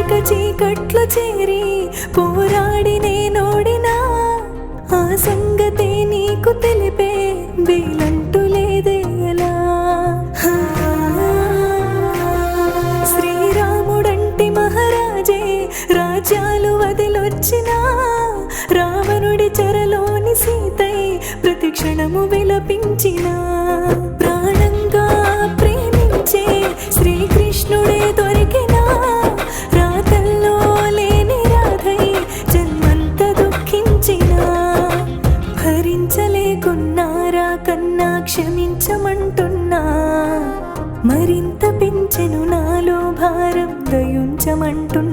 ఇక చీకట్లు చేరి పోరాడి నేనోడినా ఆ సంగతే నీకు తెలిపే వీలంటూ లేదే ఎలా. శ్రీరాముడంటి మహారాజే రాజ్యాలు వదిలొచ్చినా రావణుడి చెరలోని సీతై ప్రతి క్షణము విలపించిన ప్రాణంగా ప్రేమించే శ్రీకృష్ణుడే దొరికినా రాతల్లో లేని రాధై జన్మంత దుఃఖించిన భరించలేకున్నారా కన్నా క్షమించమంటున్నా మరింత పెంచెను నాలో భారం దయుంచమంటున్నా.